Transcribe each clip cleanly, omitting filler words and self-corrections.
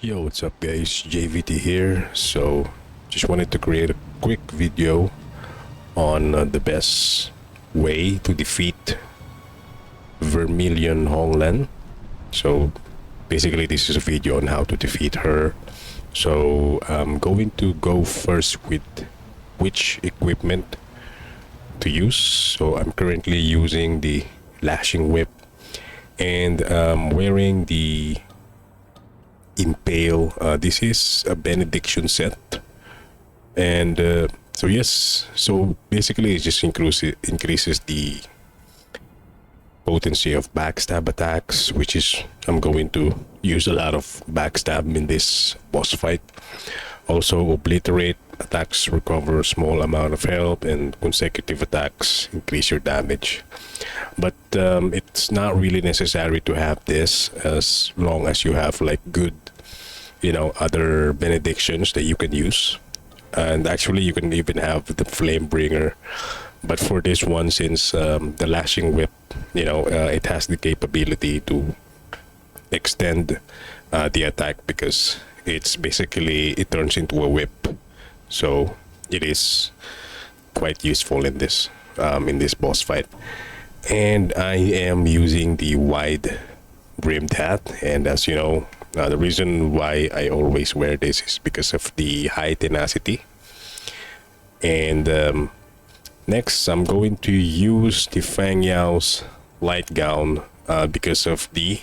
Yo, what's up guys, JVT here. So just wanted to create a quick video on the best way to defeat Vermillion Honglan. So basically this is a video on how to defeat her. So I'm going to go first with which equipment to use. So I'm currently using the lashing whip and wearing the impale. This is a benediction set, and so basically it just increases the potency of backstab attacks, which is I'm going to use a lot of backstab in this boss fight. Also obliterate attacks recover small amount of health, and consecutive attacks increase your damage. But it's not really necessary to have this as long as you have like good other benedictions that you can use. And actually you can even have the flame bringer, but for this one, since the lashing whip, it has the capability to extend the attack, because it turns into a whip, so it is quite useful in this boss fight. And I am using the wide brimmed hat, and as you know, the reason why I always wear this is because of the high tenacity. And next I'm going to use the Fang Yao's light gown because of the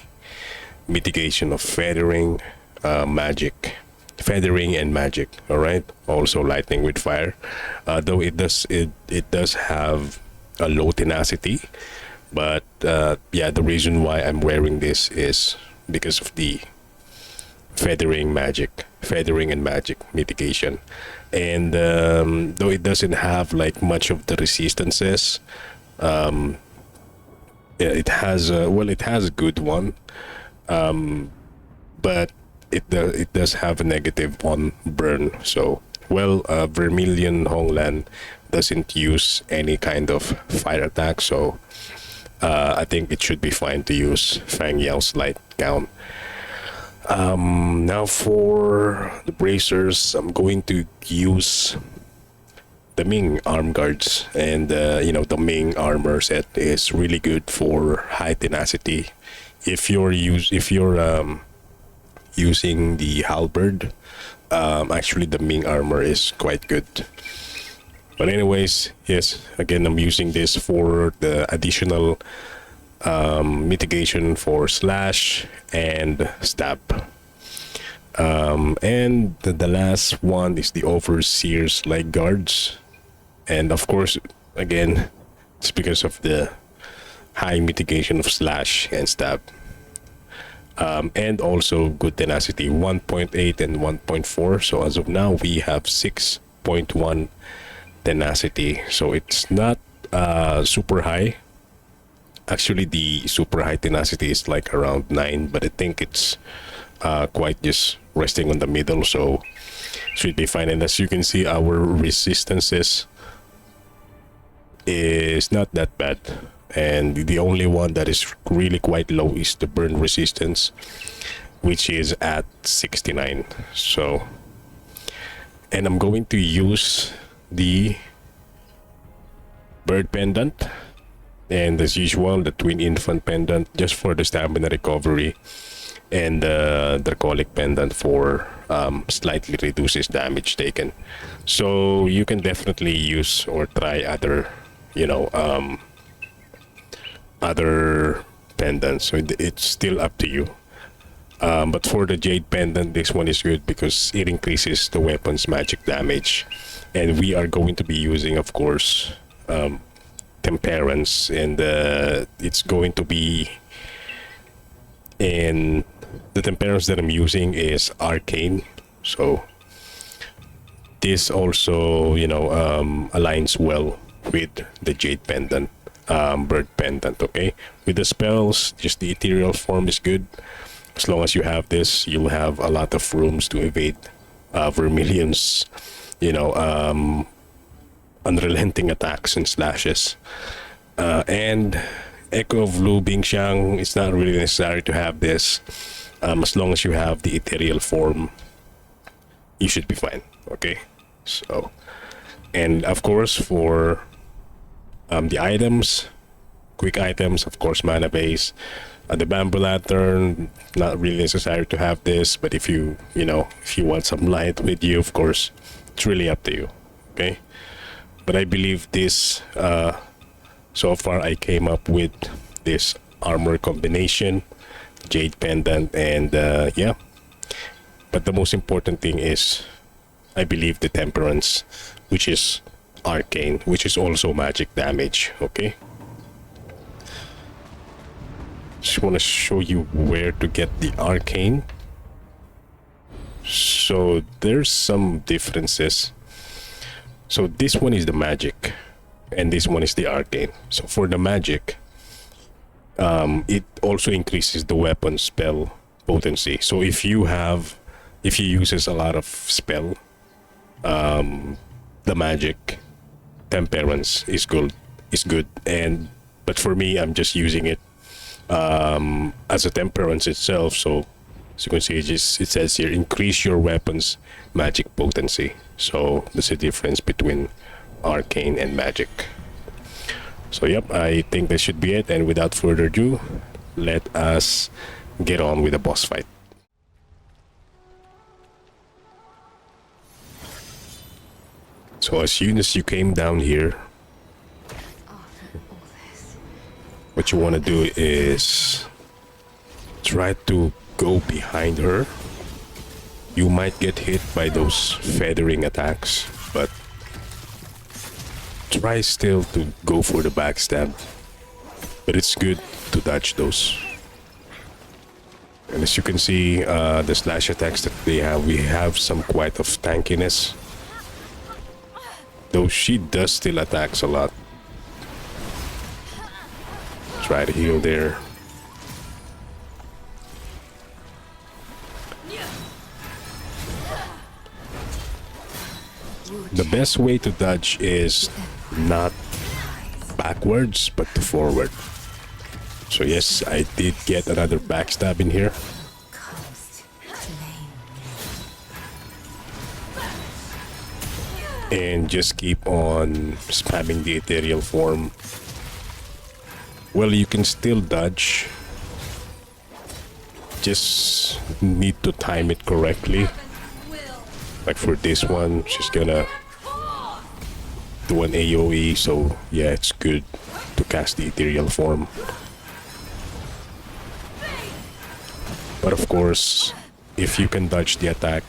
mitigation of feathering and magic. All right, also lightning with fire, though it does have a low tenacity, but yeah, the reason why I'm wearing this is because of the feathering and magic mitigation. And though it doesn't have like much of the resistances, it has a good one, but it does have a negative on burn. So Vermillion Honglan doesn't use any kind of fire attack, so I think it should be fine to use Fang Yao's light gown. Now for the bracers, I'm going to use the Ming arm guards, and the Ming armor set is really good for high tenacity. If you're using the halberd, actually the Ming armor is quite good. But anyways, yes, again, I'm using this for the additional mitigation for slash and stab. And the last one is the overseer's leg guards, and of course, again, it's because of the high mitigation of slash and stab, and also good tenacity, 1.8 and 1.4. So as of now we have 6.1 tenacity, so it's not super high. Actually, the super high tenacity is like around 9, but I think it's quite just resting on the middle, so should be fine. And as you can see, our resistances is not that bad, and the only one that is really quite low is the burn resistance, which is at 69. So, and I'm going to use the bird pendant, and as usual the twin infant pendant just for the stamina recovery, and the dracolic pendant for slightly reduces damage taken. So you can definitely use or try other other pendants, so it's still up to you. But for the Jade Pendant, this one is good because it increases the weapon's magic damage, and we are going to be using, of course, Temperance, and it's going to be in the Temperance that I'm using is Arcane. So this also aligns well with the Jade Pendant, bird pendant. Okay, with the spells, just the ethereal form is good. As long as you have this, you'll have a lot of rooms to evade Vermillion's unrelenting attacks and slashes. And Echo of Lu Bingxiang, it's not really necessary to have this. As long as you have the ethereal form, you should be fine. Okay, so, and of course for the items, quick items, of course, mana base, the bamboo lantern, not really necessary to have this, but if you if you want some light with you, of course, it's really up to you. Okay, but I believe this so far I came up with this armor combination, Jade Pendant, and yeah, but the most important thing is I believe the Temperance, which is arcane, which is also magic damage. Okay, just want to show you where to get the arcane. So there's some differences. So this one is the magic and this one is the arcane. So for the magic, it also increases the weapon spell potency. So if you uses a lot of spell, the magic Temperance is good, and but for me, I'm just using it as a Temperance itself. So as you can see, it says here, increase your weapons magic potency. So there's a difference between arcane and magic. So yep, I think that should be it, and without further ado, let us get on with the boss fight. So as soon as you came down here, what you want to do is try to go behind her. You might get hit by those feathering attacks, but try still to go for the backstab. But it's good to dodge those. And as you can see, the slash attacks that they have, we have some quite of tankiness. Though she does still attacks a lot. Try to heal there. The best way to dodge is not backwards, but to forward. So yes, I did get another backstab in here. And just keep on spamming the ethereal form. Well, you can still dodge. Just need to time it correctly. Like for this one, she's gonna do an AoE, so yeah, it's good to cast the ethereal form. But of course, if you can dodge the attack,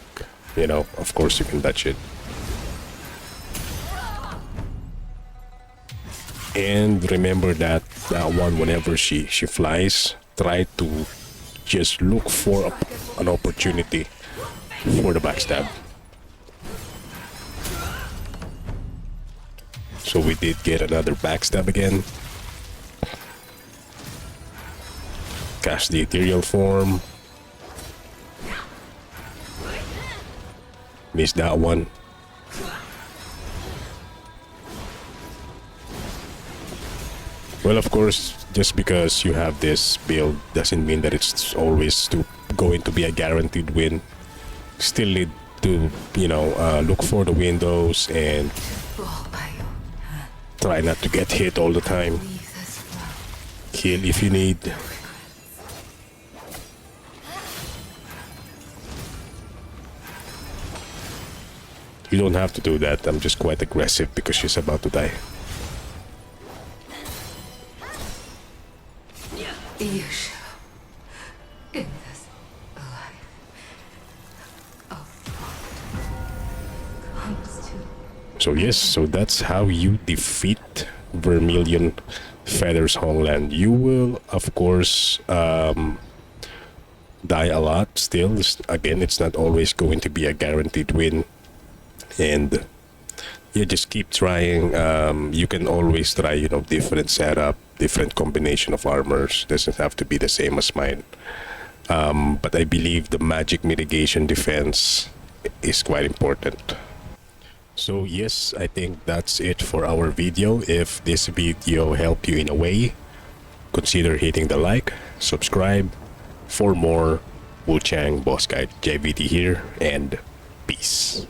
of course you can dodge it. And remember that one, whenever she flies, try to just look for an opportunity for the backstab. So we did get another backstab again. Cast the ethereal form. Missed that one. Well, of course, just because you have this build doesn't mean that it's always going to be a guaranteed win. Still need to, look for the windows and try not to get hit all the time. Heal if you need. You don't have to do that. I'm just quite aggressive because she's about to die. You show in this life of what comes to. So yes, so that's how you defeat Vermillion Feathers Honglan. You will, of course, die a lot still. Again, it's not always going to be a guaranteed win. And yeah, just keep trying. You can always try, different setup, different combination of armors. Doesn't have to be the same as mine. But I believe the magic mitigation defense is quite important. So yes, I think that's it for our video. If this video helped you in a way, consider hitting the like, subscribe for more Wuchang Boss Guide JVT here, and peace.